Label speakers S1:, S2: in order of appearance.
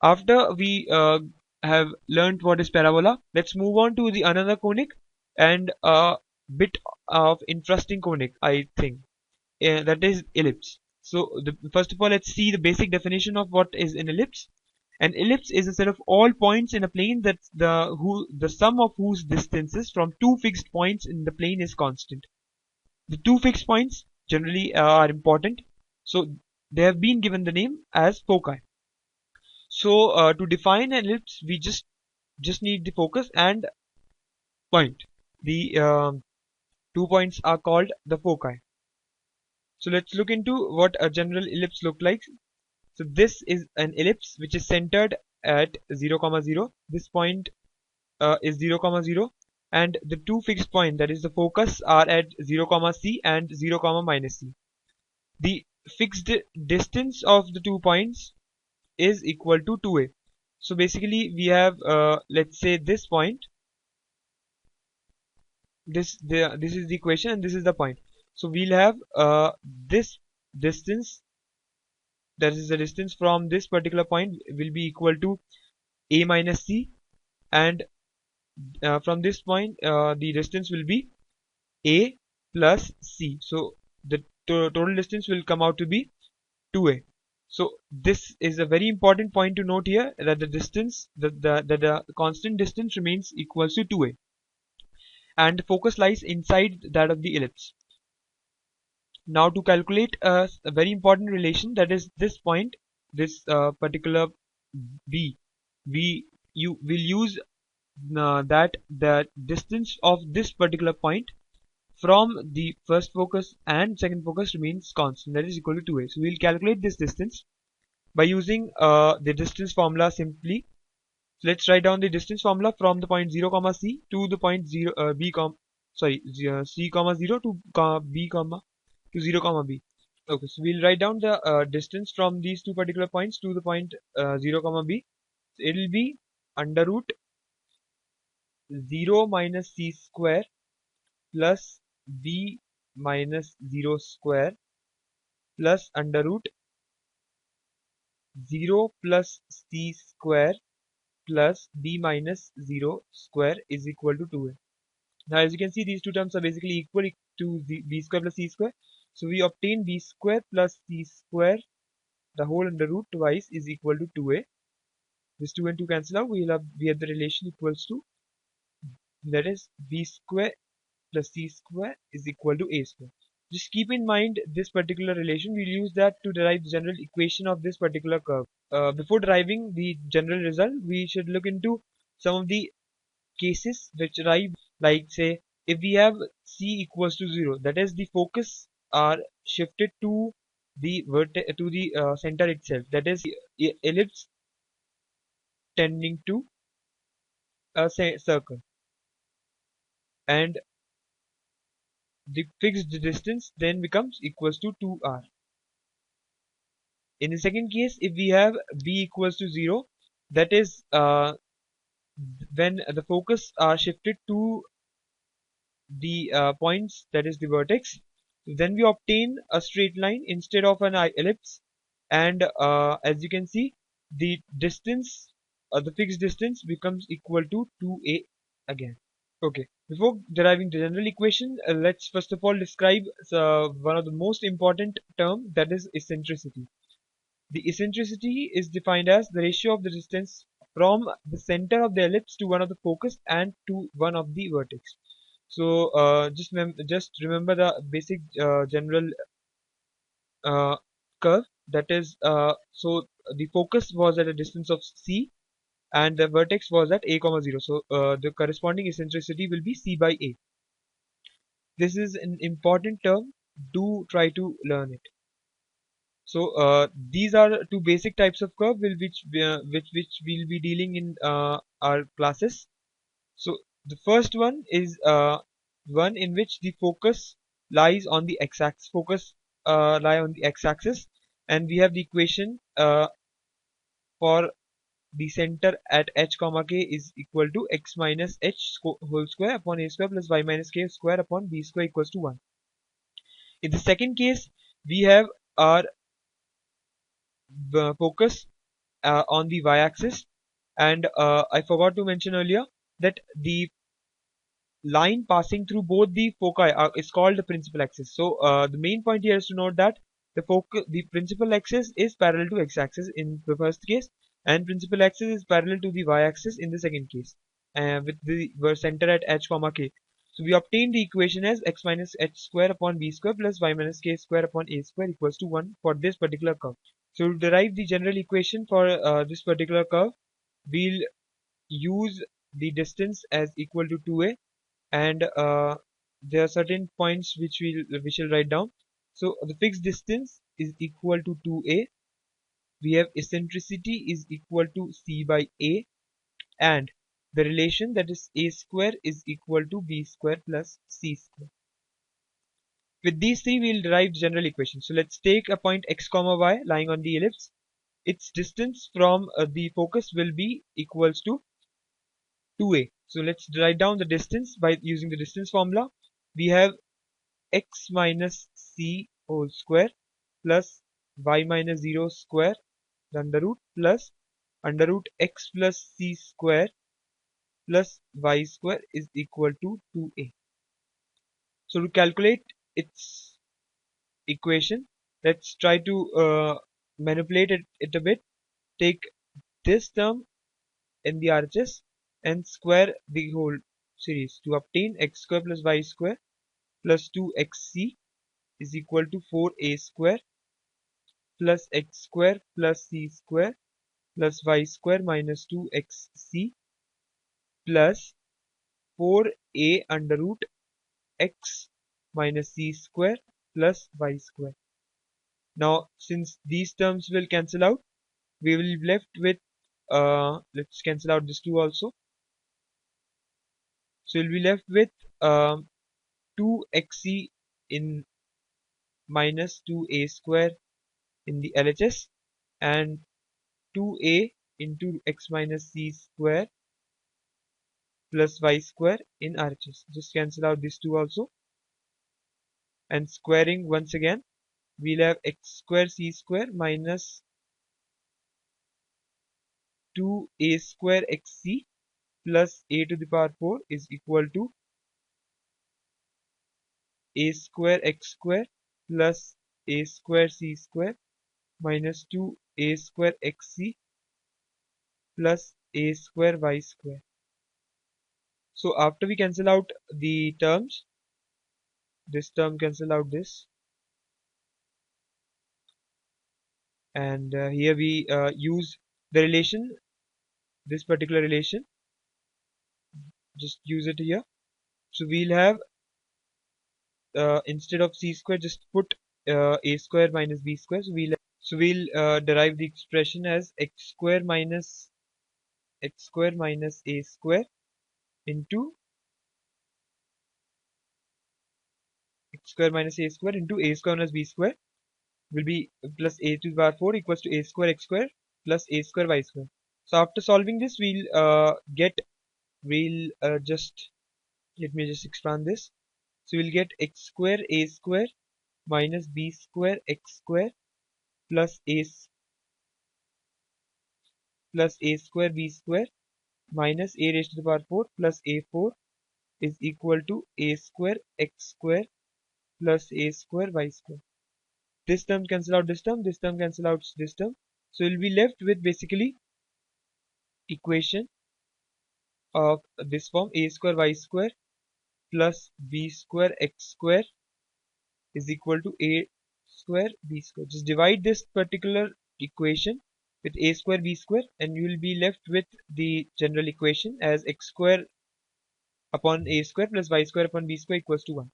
S1: After we have learned what is parabola, let's move on to the another conic and a bit of interesting conic, I think. That is ellipse. So first of all, let's see the basic definition of what is an ellipse. An ellipse is a set of all points in a plane that the sum of whose distances from two fixed points in the plane is constant. The two fixed points generally are important, so they have been given the name as foci. So to define an ellipse, we just need the focus and point. The 2 points are called the foci. So let's look into what a general ellipse look like. So this is an ellipse which is centered at 0, 0. This point is 0, 0, and the two fixed points, that is the focus, are at 0, c and 0, minus c. The fixed distance of the 2 points is equal to 2a. So basically we have let's say this point, this is the equation and this is the point. So we'll have this distance, that is the distance from this particular point, will be equal to a minus c, and from this point the distance will be a plus c. So the total distance will come out to be 2a. So this is a very important point to note here, that the distance, the constant distance remains equals to 2a, and the focus lies inside that of the ellipse. Now to calculate a very important relation, that is this point, this particular b, you will use that the distance of this particular point from the first focus and second focus remains constant, that is equal to 2a. So we'll calculate this distance by using the distance formula simply. So let's write down the distance formula from the point 0, c to the point 0 c, 0 to b, to 0, b. Okay, so we'll write down the distance from these two particular points to the point 0, b. So it will be under root 0 minus c square plus b minus 0 square plus under root 0 plus c square plus b minus 0 square is equal to 2a. Now as you can see, these two terms are basically equal to the b square plus c square. So we obtain b square plus c square, the whole under root twice, is equal to 2a. This 2 and 2 cancel out. We have the relation equals to, that is b square plus c square is equal to a square. Just keep in mind this particular relation. We'll use that to derive the general equation of this particular curve. Before deriving the general result, we should look into some of the cases which arrive, like say if we have c equals to 0, that is the focus are shifted to the center itself, that is the ellipse tending to a circle, and the fixed distance then becomes equals to 2r. In the second case, if we have b equals to 0, that is when the focus are shifted to the points, that is the vertex, then we obtain a straight line instead of an ellipse, and as you can see, the distance, the fixed distance becomes equal to 2a again. Okay, before deriving the general equation, let's first of all describe one of the most important term, that is eccentricity. The eccentricity is defined as the ratio of the distance from the center of the ellipse to one of the focus and to one of the vertex. So just remember the basic general curve, that is so the focus was at a distance of c and the vertex was at a, 0. So the corresponding eccentricity will be c by a. This is an important term. Do try to learn it. So these are two basic types of curve which we'll be dealing in our classes. So the first one is one in which the focus lies on the x-axis. Lie on the x-axis, and we have the equation for the center at h comma k is equal to x minus h whole square upon a square plus y minus k square upon b square equals to 1. In the second case, we have our focus on the y-axis, and I forgot to mention earlier that the line passing through both the foci is called the principal axis. So the main point here is to note that the principal axis is parallel to x-axis in the first case, and principal axis is parallel to the y-axis in the second case, with the center at h comma k. So we obtain the equation as x minus h square upon b square plus y minus k square upon a square equals to 1 for this particular curve. So to derive the general equation for this particular curve, we'll use the distance as equal to 2a, and there are certain points which we shall write down. So the fixed distance is equal to 2a, we have eccentricity is equal to c by a, and the relation, that is a square, is equal to b square plus c square. With these three we'll derive general equation. So let's take a point x comma y lying on the ellipse. Its distance from the focus will be equals to 2a. So let's write down the distance by using the distance formula. We have x minus c whole square plus y minus 0 square under root plus under root x plus c square plus y square is equal to 2a. So to calculate its equation, let's try to manipulate it a bit. Take this term in the RHS and square the whole series to obtain x square plus y square plus 2xc is equal to 4a square plus x square plus c square plus y square minus 2xc plus 4a under root x minus c square plus y square. Now since these terms will cancel out, we will be left with let's cancel out this 2 also. So we'll be left with 2xc in minus 2a square in the LHS and 2a into x minus c square plus y square in RHS. Just cancel out these 2 also, and squaring once again we'll have x square c square minus 2a square xc plus a to the power 4 is equal to a square x square plus a square c square minus 2a square xc plus a square y square. So after we cancel out the terms, this term cancel out this, and here we use the relation, this particular relation, just use it here. So we'll have instead of c square, just put a square minus b square. So we'll derive the expression as x square minus a square into x square minus a square into a square minus b square will be plus a to the power 4 equals to a square x square plus a square y square. So after solving this, just let me just expand this. So we'll get x square a square minus b square x square plus a square b square minus a raised to the power 4 plus a4 is equal to a square x square plus a square y square. This term cancel out this term cancel out this term. So we'll be left with basically equation of this form: a square y square plus b square x square is equal to a square b square. Just divide this particular equation with a square b square and you will be left with the general equation as x square upon a square plus y square upon b square equals to 1.